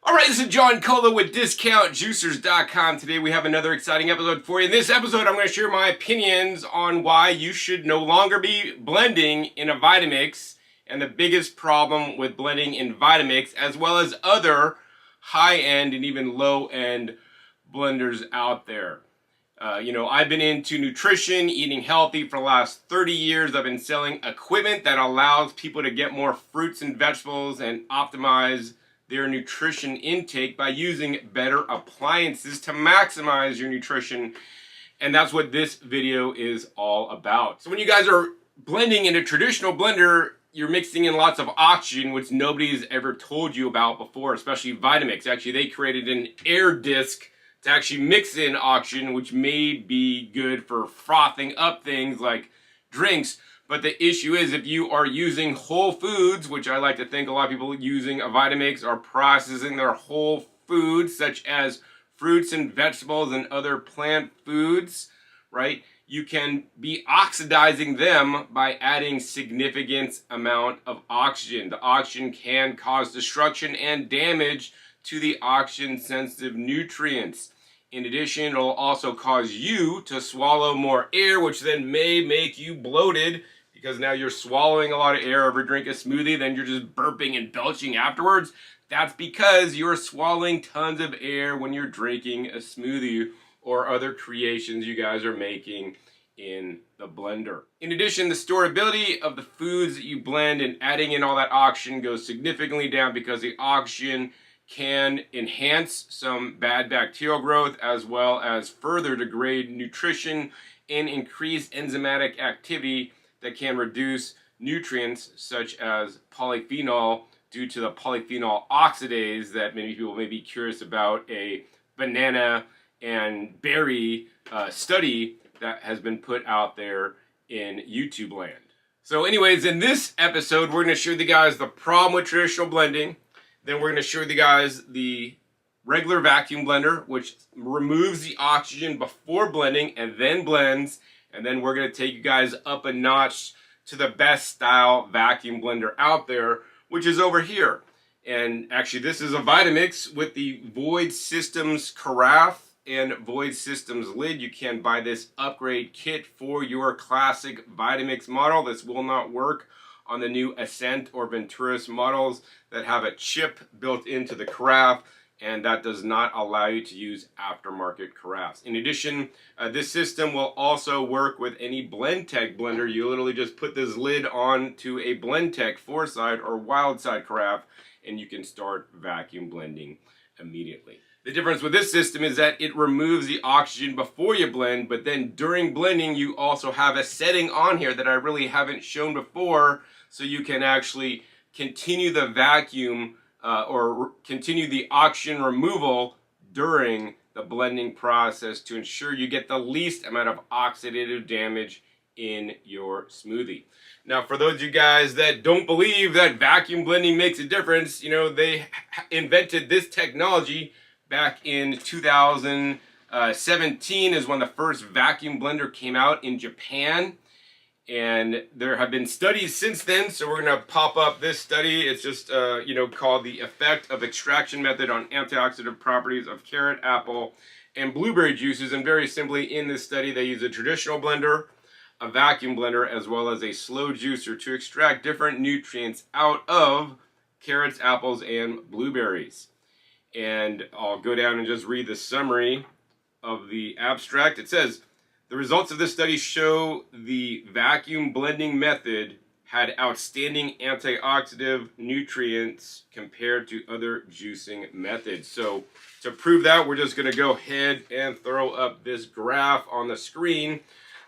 Alright, this is John Cola with DiscountJuicers.com. Today we have another exciting episode for you. In this episode, I'm going to share my opinions on why you should no longer be blending in a Vitamix and the biggest problem with blending in Vitamix, as well as other high-end and even low-end blenders out there. I've been into nutrition, eating healthy for the last 30 years. I've been selling equipment that allows people to get more fruits and vegetables and optimize their nutrition intake by using better appliances to maximize your nutrition. And that's what this video is all about. So when you guys are blending in a traditional blender, you're mixing in lots of oxygen, which nobody's ever told you about before, especially Vitamix. Actually, they created an air disc to actually mix in oxygen, which may be good for frothing up things like drinks. But the issue is, if you are using whole foods, which I like to think a lot of people using a Vitamix are processing their whole foods, such as fruits and vegetables and other plant foods, right? You can be oxidizing them by adding significant amount of oxygen. The oxygen can cause destruction and damage to the oxygen-sensitive nutrients. In addition, it'll also cause you to swallow more air, which then may make you bloated, because now you're swallowing a lot of air. If you drink a smoothie, then you're just burping and belching afterwards. That's because you're swallowing tons of air when you're drinking a smoothie or other creations you guys are making in the blender. In addition, the storability of the foods that you blend and adding in all that oxygen goes significantly down, because the oxygen can enhance some bad bacterial growth, as well as further degrade nutrition and increase enzymatic activity that can reduce nutrients such as polyphenol due to the polyphenol oxidase that many people may be curious about, a banana and berry study that has been put out there in YouTube land. So anyways, in this episode, we're going to show you guys the problem with traditional blending. Then we're going to show you guys the regular vacuum blender, which removes the oxygen before blending and then blends. And then we're going to take you guys up a notch to the best style vacuum blender out there, which is over here. And actually, this is a Vitamix with the Void Systems Carafe and Void Systems lid. You can buy this upgrade kit for your classic Vitamix model. This will not work on the new Ascent or Venturis models that have a chip built into the carafe, and that does not allow you to use aftermarket carafes. In addition, this system will also work with any Blendtec blender. You literally just put this lid on to a Blendtec 4-side or wild-side carafe, and you can start vacuum blending immediately. The difference with this system is that it removes the oxygen before you blend, but then during blending, you also have a setting on here that I really haven't shown before, so you can actually continue the vacuum or continue the oxygen removal during the blending process to ensure you get the least amount of oxidative damage in your smoothie. Now, for those of you guys that don't believe that vacuum blending makes a difference, they invented this technology back in 2017 is when the first vacuum blender came out in Japan. And there have been studies since then, so we're going to pop up this study. It's just, called The Effect of Extraction Method on Antioxidant Properties of Carrot, Apple, and Blueberry Juices. And very simply, in this study, they use a traditional blender, a vacuum blender, as well as a slow juicer to extract different nutrients out of carrots, apples, and blueberries. And I'll go down and just read the summary of the abstract. It says, the results of this study show the vacuum blending method had outstanding antioxidant nutrients compared to other juicing methods. So to prove that, we're just going to go ahead and throw up this graph on the screen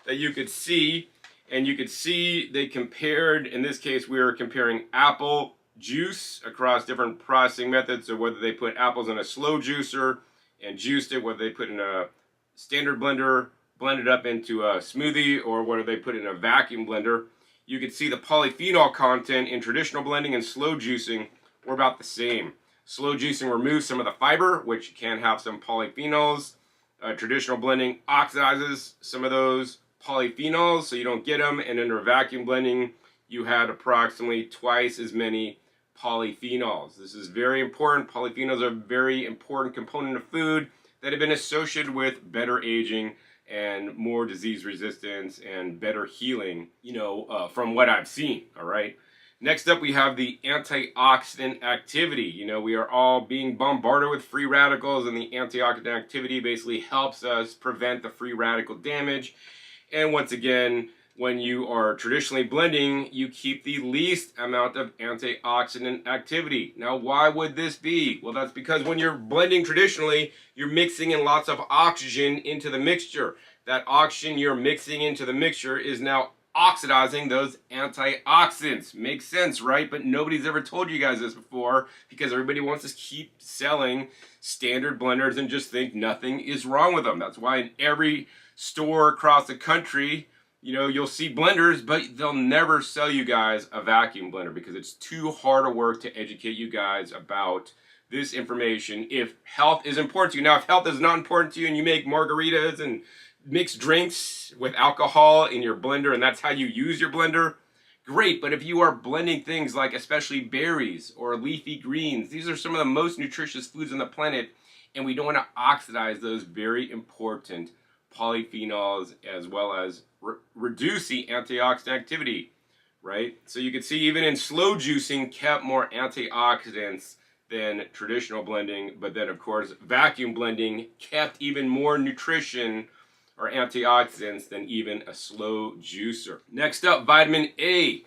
that you could see. And you could see they compared, in this case, we were comparing apple juice across different processing methods. So whether they put apples in a slow juicer and juiced it, whether they put in a standard blender, blended up into a smoothie, or whether they put in a vacuum blender, you could see the polyphenol content in traditional blending and slow juicing were about the same. Slow juicing removes some of the fiber, which can have some polyphenols, Traditional blending oxidizes some of those polyphenols so you don't get them, and under vacuum blending you had approximately twice as many polyphenols. This is very important. Polyphenols are a very important component of food that have been associated with better aging and more disease resistance and better healing, from what I've seen, all right? Next up, we have the antioxidant activity. We are all being bombarded with free radicals, and the antioxidant activity basically helps us prevent the free radical damage. And once again, when you are traditionally blending, you keep the least amount of antioxidant activity. Now, why would this be? Well, that's because when you're blending traditionally, you're mixing in lots of oxygen into the mixture. That oxygen you're mixing into the mixture is now oxidizing those antioxidants. Makes sense, right? But nobody's ever told you guys this before because everybody wants to keep selling standard blenders and just think nothing is wrong with them. That's why in every store across the country, you'll see blenders, but they'll never sell you guys a vacuum blender because it's too hard a work to educate you guys about this information if health is important to you. Now, if health is not important to you and you make margaritas and mixed drinks with alcohol in your blender and that's how you use your blender, great. But if you are blending things like especially berries or leafy greens, these are some of the most nutritious foods on the planet, and we don't want to oxidize those very important polyphenols as well as reduce the antioxidant activity, right? So you can see even in slow juicing kept more antioxidants than traditional blending, but then of course vacuum blending kept even more nutrition or antioxidants than even a slow juicer. Next up, vitamin A.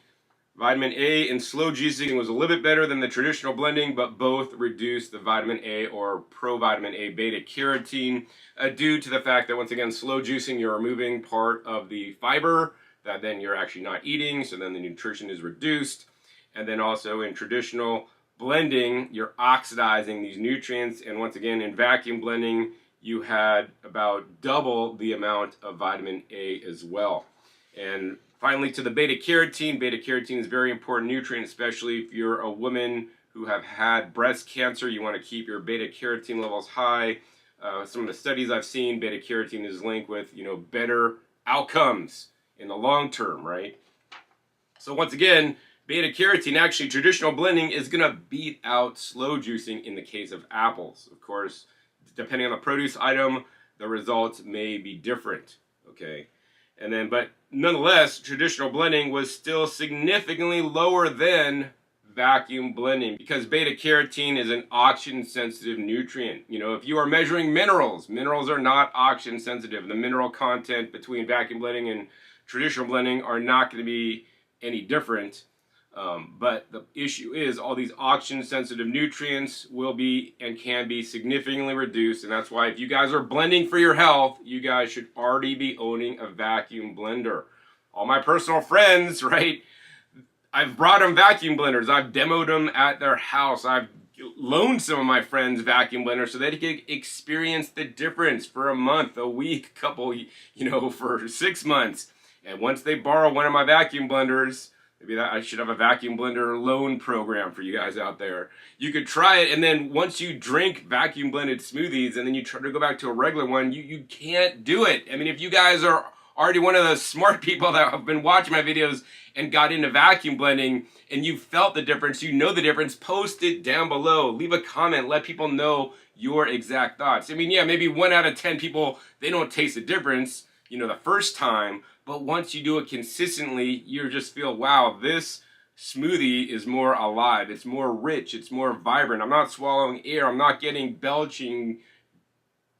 Vitamin A in slow juicing was a little bit better than the traditional blending, but both reduced the vitamin A or provitamin A beta carotene due to the fact that, once again, slow juicing, you're removing part of the fiber that then you're actually not eating, so then the nutrition is reduced. And then also in traditional blending, you're oxidizing these nutrients, and once again, in vacuum blending, you had about double the amount of vitamin A as well. And finally, to the beta carotene. Beta carotene is a very important nutrient, especially if you're a woman who have had breast cancer. You want to keep your beta carotene levels high. Some of the studies I've seen, beta carotene is linked with, better outcomes in the long term, right? So once again, beta carotene, actually traditional blending is going to beat out slow juicing in the case of apples. Of course, depending on the produce item, the results may be different, okay? But nonetheless, traditional blending was still significantly lower than vacuum blending because beta carotene is an oxygen sensitive nutrient. If you are measuring minerals are not oxygen sensitive. The mineral content between vacuum blending and traditional blending are not going to be any different. But the issue is all these oxygen sensitive nutrients will be and can be significantly reduced, and that's why if you guys are blending for your health, you guys should already be owning a vacuum blender. All my personal friends, right? I've brought them vacuum blenders. I've demoed them at their house. I've loaned some of my friends vacuum blenders so they could experience the difference for a month, a week, couple, for 6 months. And once they borrow one of my vacuum blenders, maybe I should have a vacuum blender loan program for you guys out there. You could try it, and then once you drink vacuum blended smoothies and then you try to go back to a regular one, you can't do it. I mean, if you guys are already one of the smart people that have been watching my videos and got into vacuum blending and you felt the difference, you know the difference, post it down below. Leave a comment. Let people know your exact thoughts. I mean, yeah, maybe 1 out of 10 people, they don't taste the difference, the first time. But once you do it consistently, you just feel, wow, this smoothie is more alive. It's more rich. It's more vibrant. I'm not swallowing air. I'm not getting belching,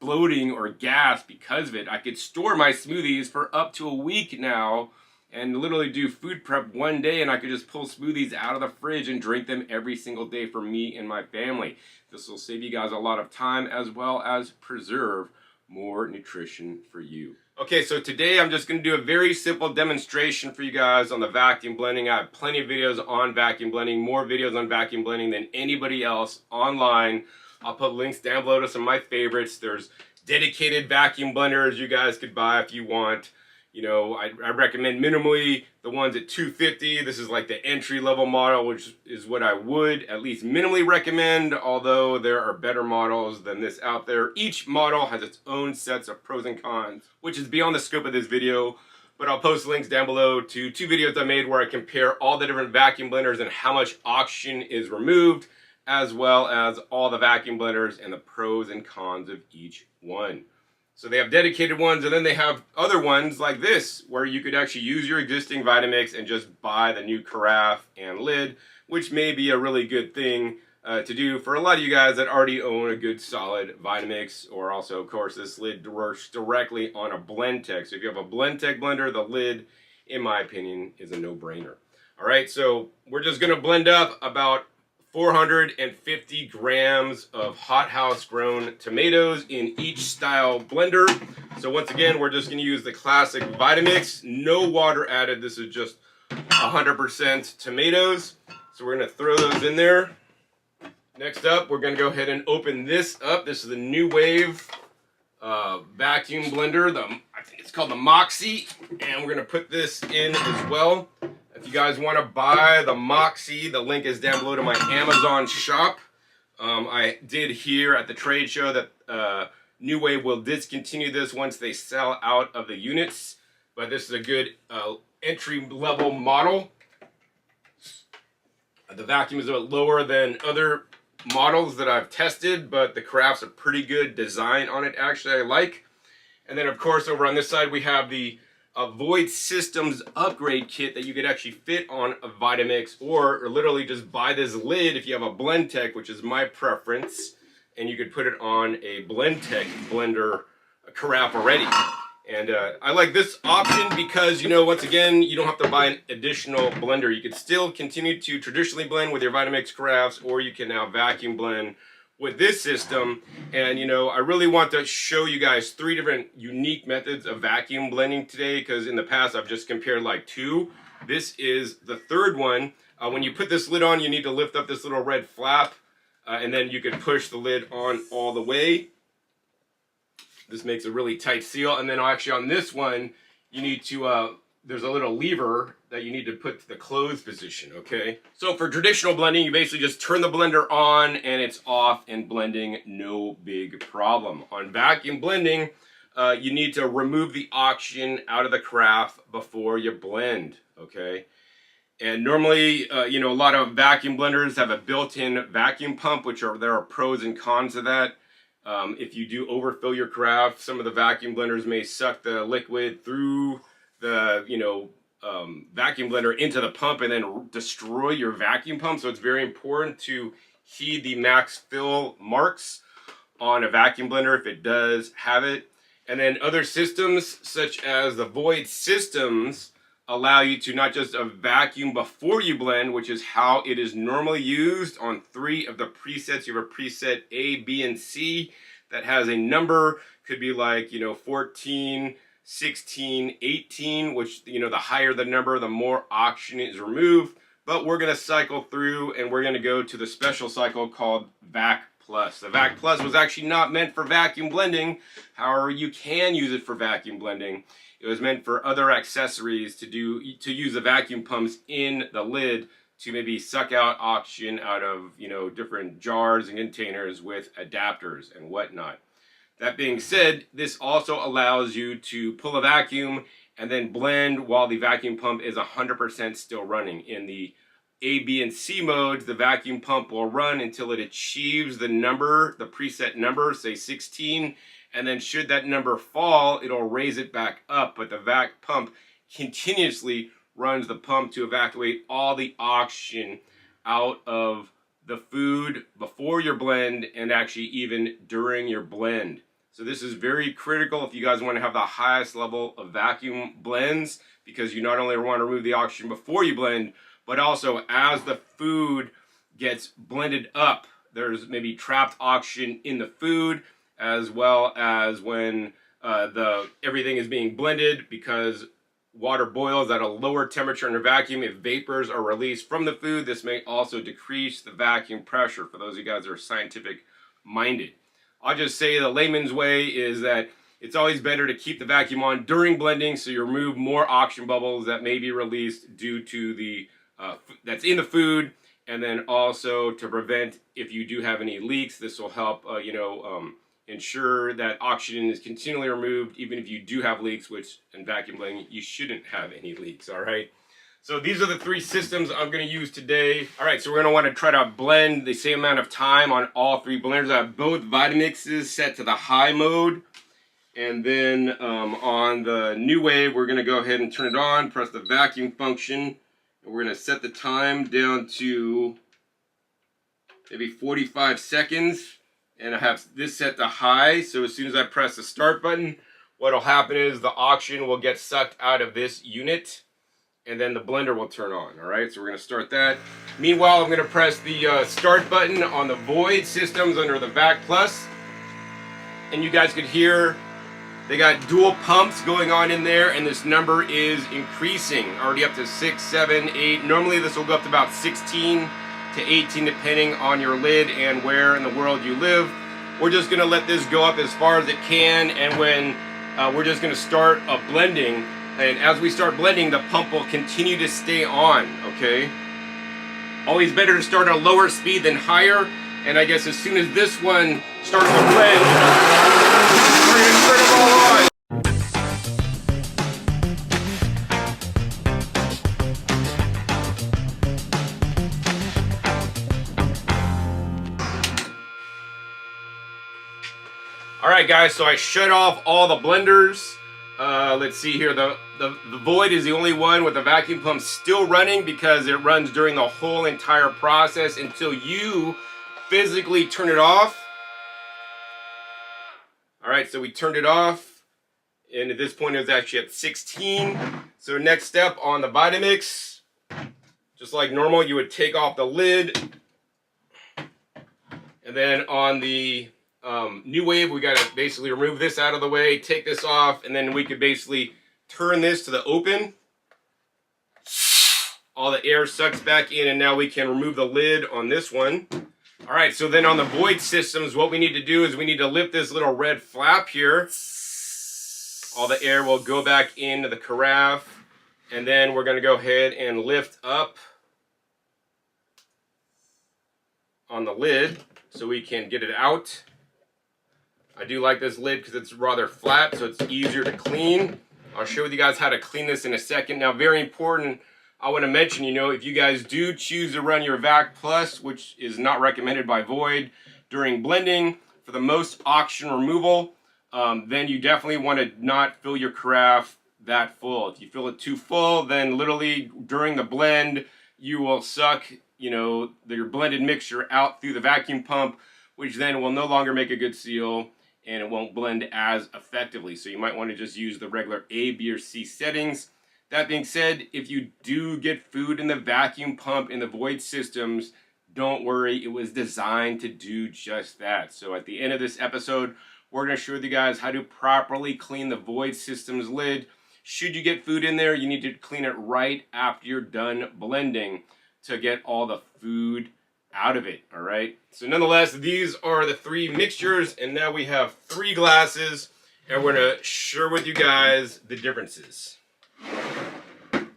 bloating, or gas because of it. I could store my smoothies for up to a week now and literally do food prep one day, and I could just pull smoothies out of the fridge and drink them every single day for me and my family. This will save you guys a lot of time as well as preserve more nutrition for you. Okay, so today I'm just going to do a very simple demonstration for you guys on the vacuum blending. I have plenty of videos on vacuum blending, more videos on vacuum blending than anybody else online. I'll put links down below to some of my favorites. There's dedicated vacuum blenders you guys could buy if you want. You know, I recommend minimally the ones at 250. This is like the entry level model, which is what I would at least minimally recommend, although there are better models than this out there. Each model has its own sets of pros and cons, which is beyond the scope of this video, but I'll post links down below to 2 videos I made where I compare all the different vacuum blenders and how much oxygen is removed, as well as all the vacuum blenders and the pros and cons of each one. So they have dedicated ones, and then they have other ones like this, where you could actually use your existing Vitamix and just buy the new Carafe and lid, which may be a really good thing to do for a lot of you guys that already own a good solid Vitamix, or also, of course, this lid works directly on a Blendtec. So if you have a Blendtec blender, the lid, in my opinion, is a no-brainer. All right, so we're just going to blend up about 450 grams of hothouse grown tomatoes in each style blender. So once again, we're just going to use the classic Vitamix, no water added. This is just 100% tomatoes. So we're going to throw those in there. Next up, we're going to go ahead and open this up. This is the NuWave vacuum blender. I think it's called the Moxie, and we're going to put this in as well. If you guys want to buy the Moxie, the link is down below to my Amazon shop. I did hear at the trade show that NuWave will discontinue this once they sell out of the units, but this is a good entry-level model. The vacuum is a bit lower than other models that I've tested, but the Carafe's a pretty good design on it, actually, I like. And then, of course, over on this side, we have the Void Systems upgrade kit that you could actually fit on a Vitamix, or literally just buy this lid if you have a Blendtec, which is my preference, and you could put it on a Blendtec blender Carafe already. And I like this option because, you know, once again, you don't have to buy an additional blender. You could still continue to traditionally blend with your Vitamix Carafes, or you can now vacuum blend with this system. And you know, I really want to show you guys 3 different unique methods of vacuum blending today, because in the past I've just compared like 2. This is the 3rd one. When you put this lid on, you need to lift up this little red flap, and then you can push the lid on all the way. This makes a really tight seal. And then actually on this one, you need to there's a little lever that you need to put to the closed position, okay? So for traditional blending, you basically just turn the blender on and it's off and blending, no big problem. On vacuum blending, you need to remove the oxygen out of the Carafe before you blend, okay? And normally, you know, a lot of vacuum blenders have a built-in vacuum pump, there are pros and cons of that. If you do overfill your Carafe, some of the vacuum blenders may suck the liquid through the, you know, vacuum blender into the pump and then destroy your vacuum pump. So it's very important to heed the max fill marks on a vacuum blender if it does have it. And then other systems such as the Void Systems allow you to not just vacuum before you blend, which is how it is normally used on 3 of the presets. You have a preset A, B, and C that has a number, could be like, you know, 14, 16, 18, which, you know, the higher the number, the more oxygen is removed. But we're going to cycle through and we're going to go to the special cycle called Vac Plus. The Vac Plus was actually not meant for vacuum blending. However, you can use it for vacuum blending. It was meant for other accessories to use the vacuum pumps in the lid to maybe suck out oxygen out of, you know, different jars and containers with adapters and whatnot. That being said, this also allows you to pull a vacuum and then blend while the vacuum pump is 100% still running. In the A, B, and C modes, the vacuum pump will run until it achieves the number, the preset number, say 16, and then should that number fall, it'll raise it back up. But the vac pump continuously runs the pump to evacuate all the oxygen out of the food before your blend and actually even during your blend. So this is very critical if you guys want to have the highest level of vacuum blends, because you not only want to remove the oxygen before you blend, but also as the food gets blended up, there's maybe trapped oxygen in the food, as well as when everything is being blended, because water boils at a lower temperature in a vacuum. If vapors are released from the food, this may also decrease the vacuum pressure, for those of you guys that are scientific minded. I'll just say the layman's way is that It's always better to keep the vacuum on during blending so you remove more oxygen bubbles that may be released due to the that's in the food, and then also to prevent if you do have any leaks. This will help ensure that oxygen is continually removed even if you do have leaks, which in vacuum blending you shouldn't have any leaks. All right, so these are the 3 systems I'm going to use today. All right, so we're going to want to try to blend the same amount of time on all 3 blenders. I have both Vitamixes set to the high mode. And then on the NuWave, we're going to go ahead and turn it on, press the vacuum function, and we're going to set the time down to maybe 45 seconds. And I have this set to high, so as soon as I press the start button, what will happen is the oxygen will get sucked out of this unit, and then the blender will turn on. All right, so we're going to start that. Meanwhile, I'm going to press the start button on the Void systems under the Vac Plus, and you guys could hear they got dual pumps going on in there, and this number is increasing, already up to 6, 7, 8. Normally this will go up to about 16 to 18 depending on your lid and where in the world you live. We're just going to let this go up as far as it can, and when we're just going to start blending, and as we start blending, the pump will continue to stay on, okay? Always better to start at a lower speed than higher, and I guess as soon as this one starts to blend, we're going to turn it all on. Alright guys, so I shut off all the blenders. Let's see here, the Void is the only one with the vacuum pump still running because it runs during the whole entire process until you physically turn it off. Alright, so we turned it off, and at this point it was actually at 16. So next step on the Vitamix, just like normal, you would take off the lid, and then on the NuWave, we got to basically remove this out of the way, take this off, and then we could basically turn this to the open. All the air sucks back in, and now we can remove the lid on this one. All right, so then on the Void systems, what we need to do is we need to lift this little red flap here. All the air will go back into the carafe, and then we're going to go ahead and lift up on the lid so we can get it out. I do like this lid because it's rather flat, so it's easier to clean. I'll show you guys how to clean this in a second. Now, very important, I want to mention, if you guys do choose to run your Vac Plus, which is not recommended by Void, during blending for the most oxygen removal, then you definitely want to not fill your carafe that full. If you fill it too full, then literally during the blend, you will suck, your blended mixture out through the vacuum pump, which then will no longer make a good seal, and it won't blend as effectively. So you might want to just use the regular A, B, or C settings. That being said, if you do get food in the vacuum pump in the Void systems, don't worry, it was designed to do just that. So at the end of this episode, we're going to show you guys how to properly clean the Void systems lid. Should you get food in there, you need to clean it right after you're done blending to get all the food out of it, all right? So nonetheless, these are the 3 mixtures, and now we have 3 glasses, and we're going to share with you guys the differences. All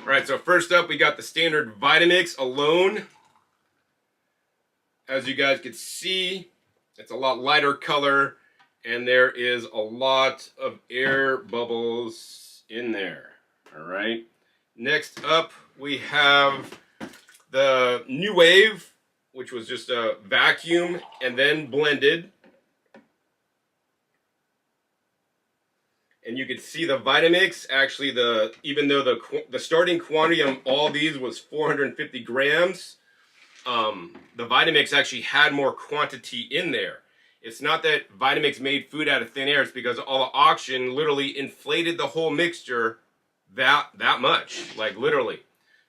right, so first up, we got the standard Vitamix alone. As you guys can see, it's a lot lighter color, and there is a lot of air bubbles in there, all right? Next up, we have the NuWave, which was just a vacuum and then blended. And you can see the Vitamix, actually, even though the starting quantity of all these was 450 grams, the Vitamix actually had more quantity in there. It's not that Vitamix made food out of thin air, it's because all the oxygen literally inflated the whole mixture that much, like literally.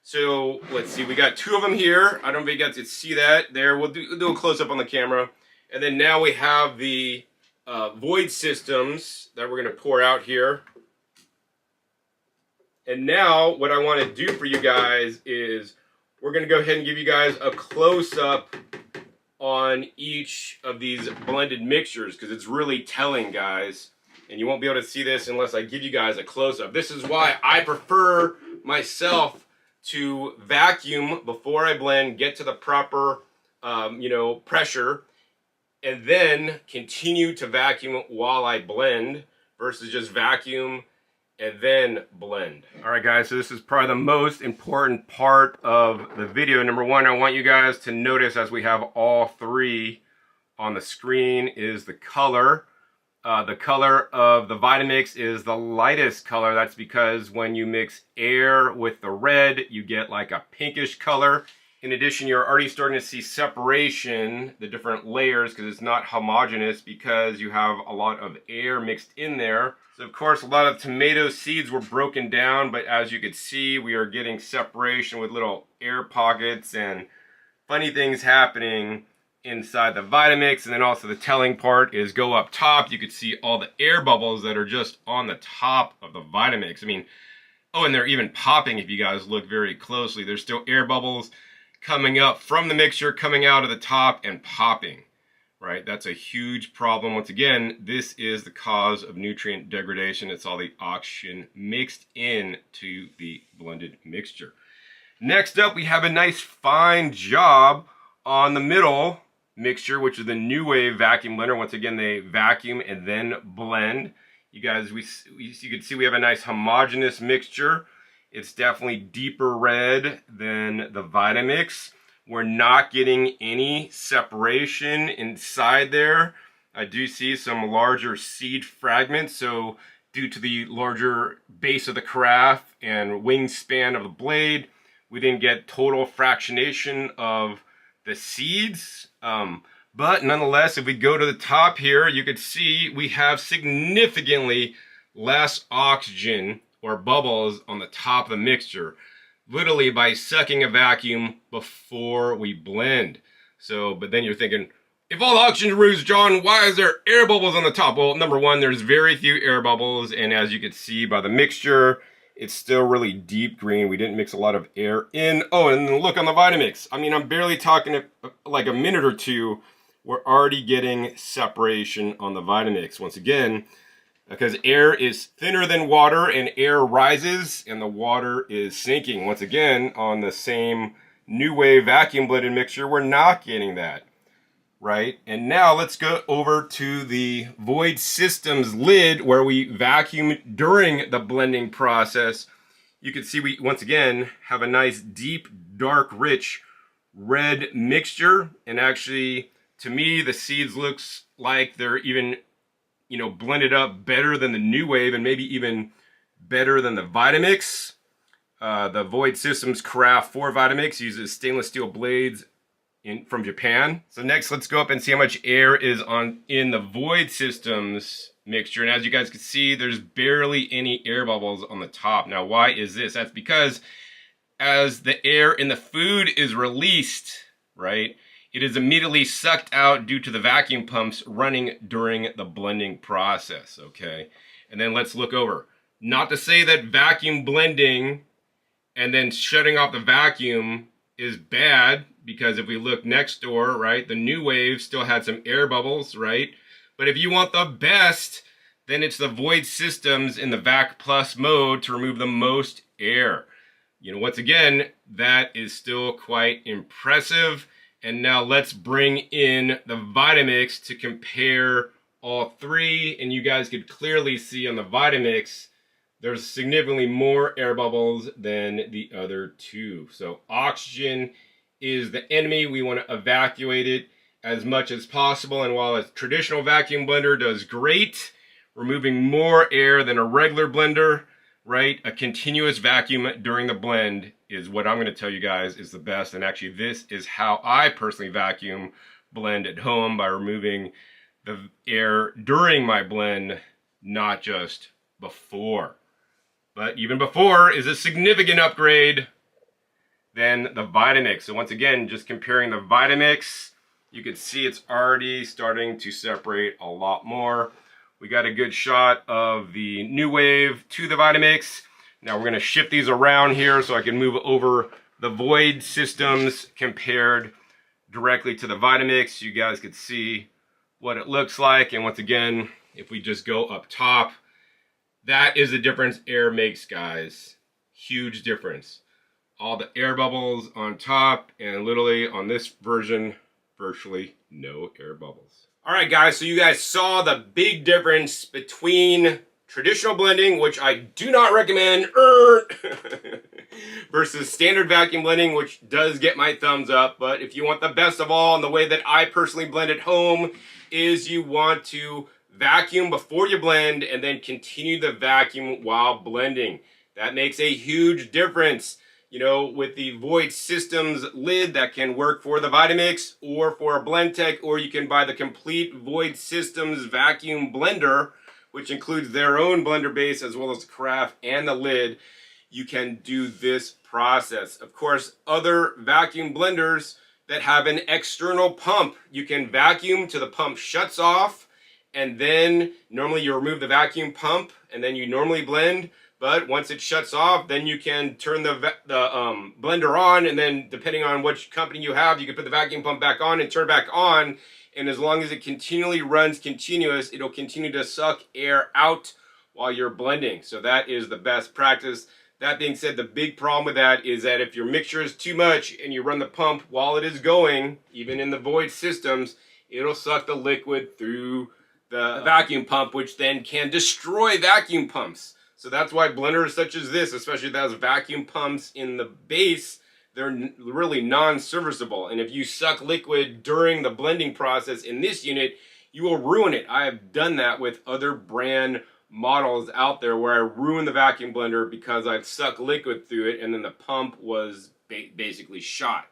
So let's see, we got 2 of them here. I don't know if you guys can see that there. We'll do a close up on the camera. And then now we have the Void systems that we're going to pour out here. And now what I want to do for you guys is we're going to go ahead and give you guys a close up on each of these blended mixtures because it's really telling, guys. and you won't be able to see this unless I give you guys a close-up. This is why I prefer myself to vacuum before I blend, get to the proper pressure, and then continue to vacuum while I blend versus just vacuum and then blend. All right, guys, so this is probably the most important part of the video. Number one, I want you guys to notice, as we have all three on the screen, is the color. The color of the Vitamix is the lightest color. That's because when you mix air with the red, you get like a pinkish color. In addition, you're already starting to see separation, the different layers, because it's not homogeneous because you have a lot of air mixed in there. So of course, a lot of tomato seeds were broken down, but as you could see, we are getting separation with little air pockets and funny things happening inside the Vitamix. And then also the telling part is go up top. You could see all the air bubbles that are just on the top of the Vitamix. I mean, oh, and they're even popping if you guys look very closely. There's still air bubbles coming up from the mixture, coming out of the top and popping, right? That's a huge problem. Once again, this is the cause of nutrient degradation. It's all the oxygen mixed into the blended mixture. Next up, we have a nice fine job on the middle mixture, which is the NuWave vacuum blender. Once again, they vacuum and then blend. You guys, you can see we have a nice homogeneous mixture. It's definitely deeper red than the Vitamix. We're not getting any separation inside there. I do see some larger seed fragments, so due to the larger base of the carafe and wingspan of the blade, we didn't get total fractionation of the seeds. But nonetheless, if we go to the top here, you could see we have significantly less oxygen or bubbles on the top of the mixture, literally by sucking a vacuum before we blend. So, but then you're thinking, if all the oxygen removes, John, why is there air bubbles on the top? Well, number one, there's very few air bubbles, and as you can see by the mixture, it's still really deep green. We didn't mix a lot of air in. Oh, and then look on the Vitamix. I mean, I'm barely talking like a minute or two. We're already getting separation on the Vitamix. Once again, because air is thinner than water and air rises and the water is sinking. Once again, on the same NuWave vacuum blended mixture, we're not getting that, right? And now let's go over to the void systems lid where we vacuum during the blending process. You can see we, once again, have a nice deep, dark, rich red mixture. And actually, to me, the seeds looks like they're even blended up better than the NuWave and maybe even better than the Vitamix. The Void Systems Carafe 4 Vitamix uses stainless steel blades from Japan. So next, let's go up and see how much air is in the Void Systems mixture. And as you guys can see, there's barely any air bubbles on the top. Now, why is this? That's because as the air in the food is released, right, it is immediately sucked out due to the vacuum pumps running during the blending process, okay? And then let's look over. Not to say that vacuum blending and then shutting off the vacuum is bad, because if we look next door, right, the NuWave still had some air bubbles, right? But if you want the best, then it's the Void Systems in the Vac Plus mode to remove the most air. Once again, that is still quite impressive. And now let's bring in the Vitamix to compare all three. And you guys could clearly see on the Vitamix, there's significantly more air bubbles than the other two. So oxygen is the enemy. We want to evacuate it as much as possible. And while a traditional vacuum blender does great, removing more air than a regular blender, right, a continuous vacuum during the blend is what I'm going to tell you guys is the best. And actually, this is how I personally vacuum blend at home, by removing the air during my blend, not just before. But even before is a significant upgrade than the Vitamix. So once again, just comparing the Vitamix, you can see it's already starting to separate a lot more. We got a good shot of the NuWave to the Vitamix. Now we're going to shift these around here so I can move over the Void Systems compared directly to the Vitamix. You guys could see what it looks like. And once again, if we just go up top, that is the difference air makes, guys. Huge difference. All the air bubbles on top, and literally on this version, virtually no air bubbles. All right, guys, so you guys saw the big difference between traditional blending, which I do not recommend, versus standard vacuum blending, which does get my thumbs up. But if you want the best of all, and the way that I personally blend at home is you want to vacuum before you blend and then continue the vacuum while blending. That makes a huge difference. You know, with the Void Systems lid that can work for the Vitamix or for a Blendtec, or you can buy the complete Void Systems vacuum blender, which includes their own blender base as well as the Carafe and the lid. You can do this process. Of course, other vacuum blenders that have an external pump, you can vacuum till the pump shuts off, and then normally you remove the vacuum pump and then you normally blend. But once it shuts off, then you can turn the blender on, and then depending on which company you have, you can put the vacuum pump back on and turn it back on. And as long as it continually runs continuous, it'll continue to suck air out while you're blending. So that is the best practice. That being said, the big problem with that is that if your mixture is too much and you run the pump while it is going, even in the Void Systems, it'll suck the liquid through the vacuum pump, which then can destroy vacuum pumps. So that's why blenders such as this, especially that has vacuum pumps in the base, they're really non-serviceable. And if you suck liquid during the blending process in this unit, you will ruin it. I have done that with other brand models out there where I ruined the vacuum blender because I've sucked liquid through it and then the pump was basically shot.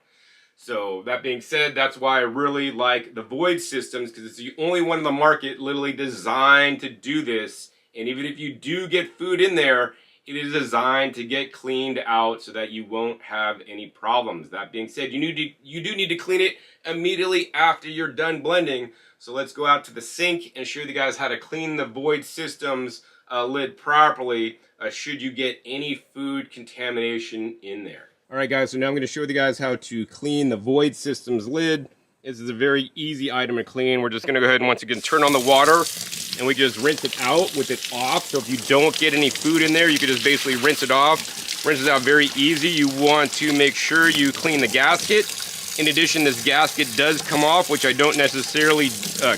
So that being said, that's why I really like the Void Systems, because it's the only one in the market literally designed to do this. And even if you do get food in there, it is designed to get cleaned out so that you won't have any problems. That being said, you do need to clean it immediately after you're done blending. So let's go out to the sink and show you guys how to clean the Void Systems lid properly should you get any food contamination in there. All right, guys, so now I'm going to show you guys how to clean the Void Systems lid. This is a very easy item to clean. We're just going to go ahead and once again turn on the water, and we just rinse it out with it off. So if you don't get any food in there, you can just basically rinse it off. Rinse it out very easy. You want to make sure you clean the gasket. In addition, this gasket does come off, which I don't necessarily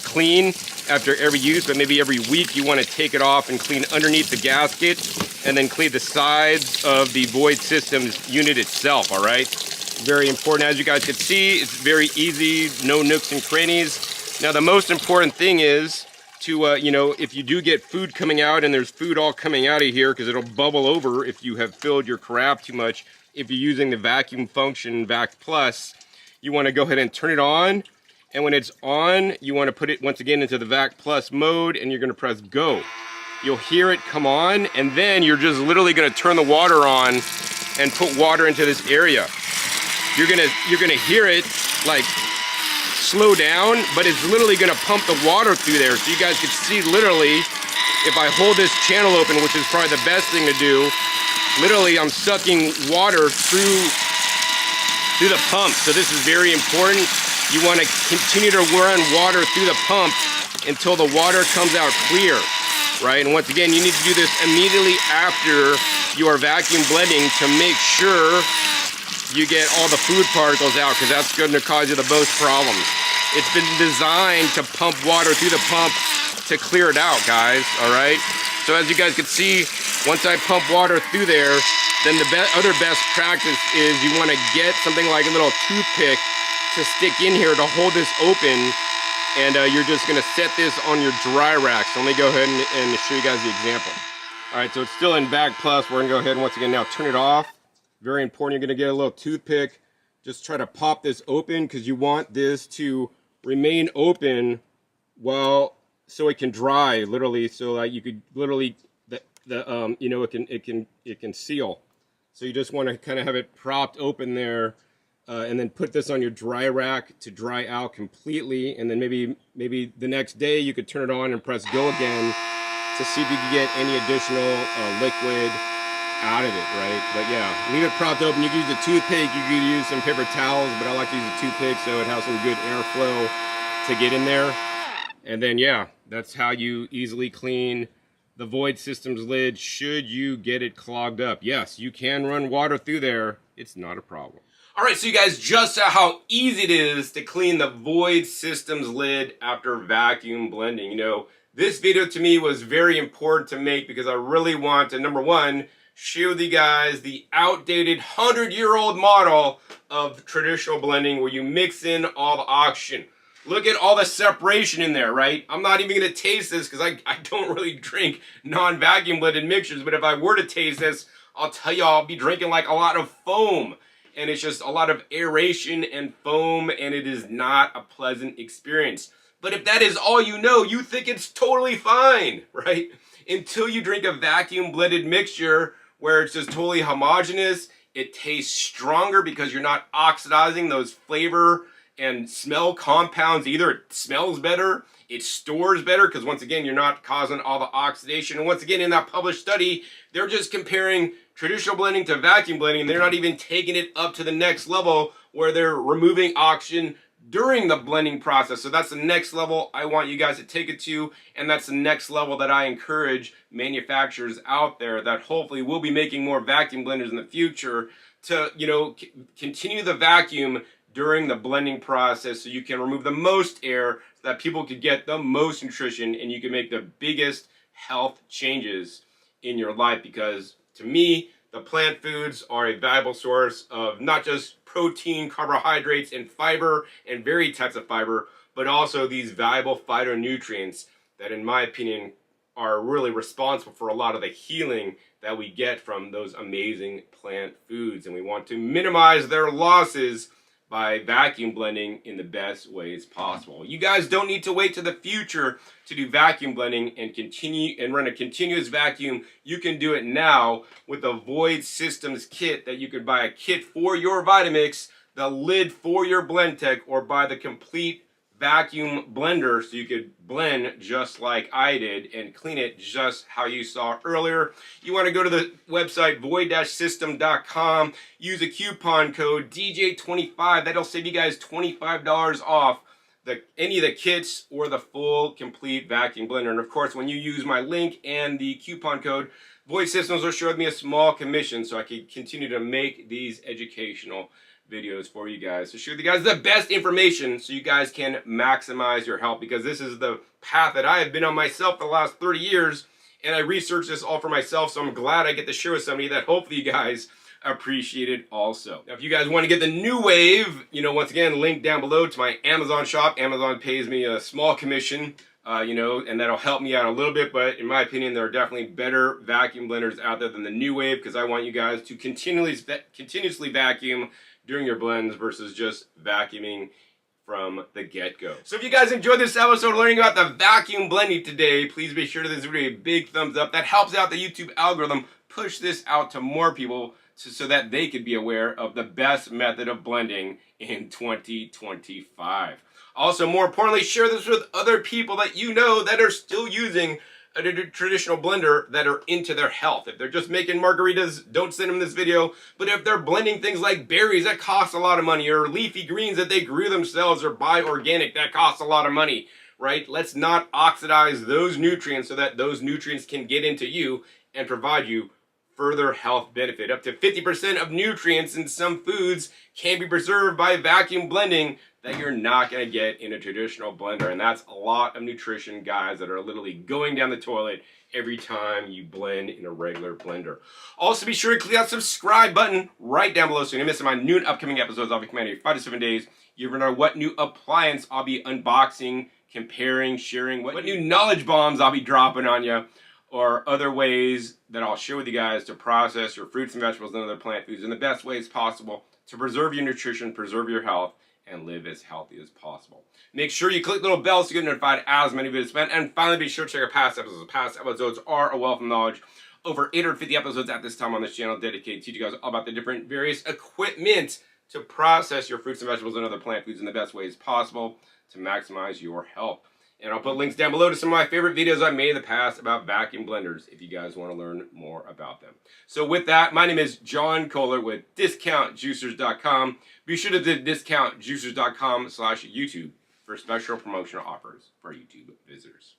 clean after every use, but maybe every week you want to take it off and clean underneath the gasket, and then clean the sides of the Void Systems unit itself, all right? Very important. As you guys can see, it's very easy, no nooks and crannies. Now, the most important thing is to, you know, if you do get food coming out and there's food all coming out of here, because it'll bubble over if you have filled your Carafe too much. If you're using the vacuum function Vac Plus, you want to go ahead and turn it on. And when it's on, you want to put it once again into the Vac Plus mode, and you're going to press go. You'll hear it come on, and then you're just literally going to turn the water on and put water into this area. You're gonna hear it like slow down, but it's literally gonna pump the water through there. So you guys can see literally, if I hold this channel open, which is probably the best thing to do, literally I'm sucking water through the pump. So this is very important. You want to continue to run water through the pump until the water comes out clear, right? And once again, you need to do this immediately after you are vacuum blending to make sure you get all the food particles out, because that's going to cause you the most problems. It's been designed to pump water through the pump to clear it out, guys, all right? So as you guys can see, once I pump water through there, then the other best practice is you want to get something like a little toothpick to stick in here to hold this open, and you're just going to set this on your dry rack. So let me go ahead and show you guys the example. All right, so it's still in Vac Plus. We're going to go ahead and once again now turn it off. Very important, you're going to get a little toothpick. Just try to pop this open, because you want this to remain open so it can dry, literally, so that you could literally, you know, it can seal. So you just want to kind of have it propped open there, and then put this on your dry rack to dry out completely. And then maybe the next day you could turn it on and press go again to see if you can get any additional liquid out of it, right? But yeah, leave it propped open. You can use a toothpick, you can use some paper towels, but I like to use a toothpick so it has some good airflow to get in there. And then, yeah, that's how you easily clean the void system's lid should you get it clogged up. Yes, you can run water through there. It's not a problem. All right, so you guys just saw how easy it is to clean the void system's lid after vacuum blending. You know, this video to me was very important to make because I really want to, number one, share with you guys the outdated 100-year-old model of traditional blending where you mix in all the oxygen. Look at all the separation in there, right? I'm not even going to taste this because I don't really drink non-vacuum blended mixtures, but if I were to taste this, I'll tell you I'll be drinking like a lot of foam. And it's just a lot of aeration and foam, and it is not a pleasant experience. But if that is all you know, you think it's totally fine, right? Until you drink a vacuum blended mixture where it's just totally homogeneous, it tastes stronger because you're not oxidizing those flavor and smell compounds. Either it smells better, it stores better, because once again, you're not causing all the oxidation. And once again, in that published study, they're just comparing traditional blending to vacuum blending, and they're not even taking it up to the next level where they're removing oxygen during the blending process. So that's the next level I want you guys to take it to, and that's the next level that I encourage manufacturers out there that hopefully will be making more vacuum blenders in the future to, you know, continue the vacuum during the blending process so you can remove the most air so that people could get the most nutrition and you can make the biggest health changes in your life. Because to me, the plant foods are a valuable source of not just protein, carbohydrates, and fiber, and varied types of fiber, but also these valuable phytonutrients that, in my opinion, are really responsible for a lot of the healing that we get from those amazing plant foods. And we want to minimize their losses by vacuum blending in the best ways possible. You guys don't need to wait to the future to do vacuum blending and continue and run a continuous vacuum. You can do it now with the Void Systems kit that you could buy a kit for your Vitamix, the lid for your Blendtec, or buy the complete vacuum blender so you could blend just like I did and clean it just how you saw earlier. You want to go to the website void-system.com, use a coupon code DJ25. That'll save you guys $25 off any of the kits or the full complete vacuum blender. And of course, when you use my link and the coupon code, Void Systems will share me a small commission so I can continue to make these educational videos for you guys to share with you guys the best information so you guys can maximize your health, because this is the path that I have been on myself for the last 30 years, and I researched this all for myself, so I'm glad I get to share with somebody that hopefully you guys appreciate it also. Now, if you guys want to get the NuWave, you know, once again, link down below to my Amazon shop. Amazon pays me a small commission, you know, and that'll help me out a little bit, but in my opinion, there are definitely better vacuum blenders out there than the NuWave, because I want you guys to continuously vacuum during your blends versus just vacuuming from the get-go. So if you guys enjoyed this episode learning about the vacuum blending today, please be sure to give this video a big thumbs up. That helps out the YouTube algorithm push this out to more people so that they could be aware of the best method of blending in 2025. Also, more importantly, share this with other people that you know that are still using a traditional blender that are into their health. If they're just making margaritas, don't send them this video. But if they're blending things like berries, that costs a lot of money, or leafy greens that they grew themselves, or buy organic, that costs a lot of money, right? Let's not oxidize those nutrients so that those nutrients can get into you and provide you further health benefit. Up to 50% of nutrients in some foods can be preserved by vacuum blending that you're not going to get in a traditional blender. And that's a lot of nutrition, guys, that are literally going down the toilet every time you blend in a regular blender. Also, be sure to click that subscribe button right down below so you don't miss my new and upcoming episodes. I'll be coming every 5 to 7 days. You never know what new appliance I'll be unboxing, comparing, sharing, what new knowledge bombs I'll be dropping on you, or other ways that I'll share with you guys to process your fruits and vegetables and other plant foods in the best ways possible to preserve your nutrition, preserve your health, and live as healthy as possible. Make sure you click the little bell so you get notified as many videos spent. And finally, be sure to check our past episodes. Past episodes are a wealth of knowledge. Over 850 episodes at this time on this channel dedicated to teach you guys all about the different various equipment to process your fruits and vegetables and other plant foods in the best ways possible to maximize your health. And I'll put links down below to some of my favorite videos I made in the past about vacuum blenders if you guys want to learn more about them. So with that, my name is John Kohler with DiscountJuicers.com. Be sure to discountjuicers.com/YouTube for special promotional offers for YouTube visitors.